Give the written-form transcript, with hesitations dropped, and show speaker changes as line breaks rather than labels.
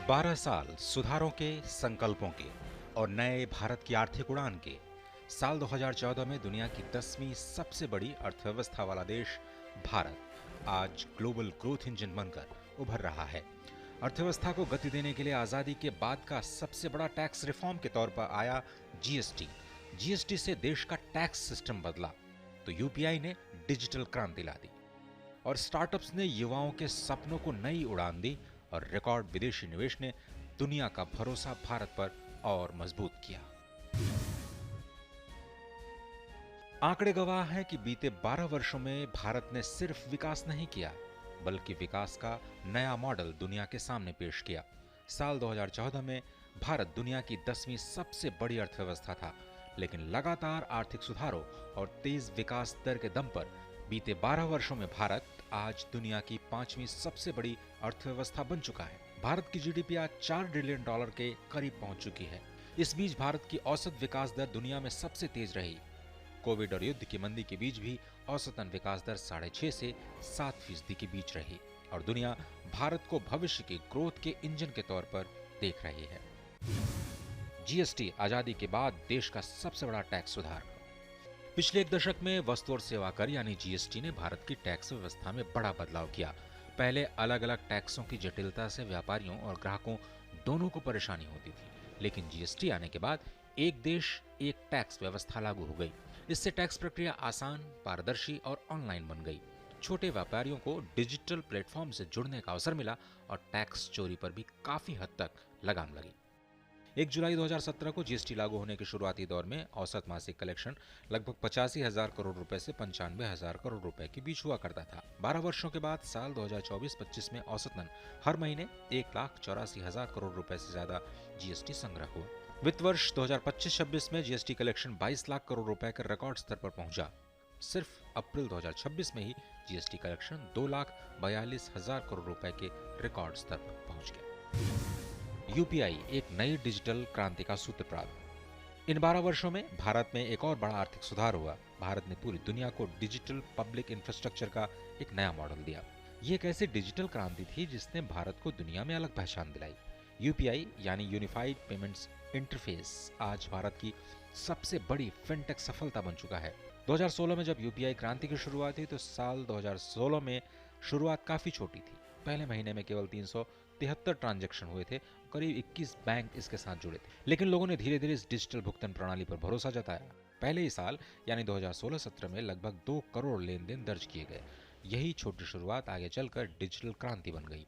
12 साल सुधारों के, संकल्पों के और नए भारत की आर्थिक उड़ान के। साल 2014 में दुनिया की 10वीं सबसे बड़ी अर्थव्यवस्था वाला देश भारत आज ग्लोबल ग्रोथ इंजन बनकर उभर रहा है। अर्थव्यवस्था को गति देने के लिए आजादी के बाद का सबसे बड़ा टैक्स रिफॉर्म के तौर पर आया जीएसटी। जीएसटी से देश का टैक्स सिस्टम बदला तो यूपीआई ने डिजिटल क्रांति ला दी और स्टार्टअप्स ने युवाओं के सपनों को नई उड़ान दी और रिकॉर्ड विदेशी निवेश ने दुनिया का भरोसा भारत पर और मजबूत किया। आंकड़े गवाह हैं कि बीते 12 वर्षों में भारत ने सिर्फ विकास नहीं किया, बल्कि विकास का नया मॉडल दुनिया के सामने पेश किया। साल 2014 में भारत दुनिया की 10वीं सबसे बड़ी अर्थव्यवस्था था, लेकिन लगातार आर्थिक सुधारों और तेज विकास दर के दम पर बीते 12 वर्षों में भारत आज दुनिया की 5वीं सबसे बड़ी अर्थव्यवस्था बन चुका है। भारत की जीडीपी आज $4 ट्रिलियन के करीब पहुंच चुकी है। इस बीच भारत की औसत विकास दर दुनिया में सबसे तेज रही। कोविड और युद्ध की मंदी के बीच भी औसतन विकास दर 6.5 से 7% के बीच रही और दुनिया भारत को भविष्य के ग्रोथ के इंजन के तौर पर देख रही है। जीएसटी आजादी के बाद देश का सबसे बड़ा टैक्स सुधार। पिछले एक दशक में वस्तु और सेवा कर यानी जीएसटी ने भारत की टैक्स व्यवस्था में बड़ा बदलाव किया। पहले अलग अलग टैक्सों की जटिलता से व्यापारियों और ग्राहकों दोनों को परेशानी होती थी, लेकिन जीएसटी आने के बाद एक देश एक टैक्स व्यवस्था लागू हो गई। इससे टैक्स प्रक्रिया आसान, पारदर्शी और ऑनलाइन बन गई। छोटे व्यापारियों को डिजिटल प्लेटफॉर्म से जुड़ने का अवसर मिला और टैक्स चोरी पर भी काफी हद तक लगाम लगी। 1 जुलाई 2017 को जीएसटी लागू होने के शुरुआती दौर में औसत मासिक कलेक्शन लगभग 85,000 करोड़ रुपए से 95,000 करोड़ रुपए के बीच हुआ करता था। 12 वर्षों के बाद साल 2024-25 में औसतन हर महीने 1,84,000 करोड़ रुपए से ज्यादा जीएसटी संग्रह हुआ। वित्त वर्ष 2025-26 में जीएसटी कलेक्शन 22 लाख करोड़ रुपए के रिकॉर्ड स्तर पर पहुंचा। सिर्फ अप्रैल 2026 में ही जीएसटी कलेक्शन 2,42,000 करोड़ रुपए के रिकॉर्ड स्तर पर पहुंच गया। यूपीआई एक नई डिजिटल क्रांति का सूत्रपात। इन 12 वर्षों में भारत में एक और बड़ा आर्थिक सुधार हुआ। भारत ने पूरी दुनिया को डिजिटल पब्लिक इंफ्रास्ट्रक्चर का एक नया मॉडल दिया। ये एक ऐसी डिजिटल क्रांति थी जिसने भारत को दुनिया में अलग पहचान दिलाई। यूपीआई यानी यूनिफाइड पेमेंट्स इंटरफेस आज भारत की सबसे बड़ी फिनटेक सफलता बन चुका है। 2016 में जब यूपीआई क्रांति की शुरुआत हुई तो साल 2016 में शुरुआत काफी छोटी थी। पहले महीने में केवल 373 ट्रांजैक्शन हुए थे, करीब 21 बैंक इसके साथ जुड़े थे। लेकिन लोगों ने धीरे धीरे इस डिजिटल भुगतान प्रणाली पर भरोसा जताया। पहले ही साल यानी 2016-17 में लगभग 2 करोड़ लेन देन दर्ज किए गए। यही छोटी शुरुआत आगे चलकर डिजिटल क्रांति बन गई।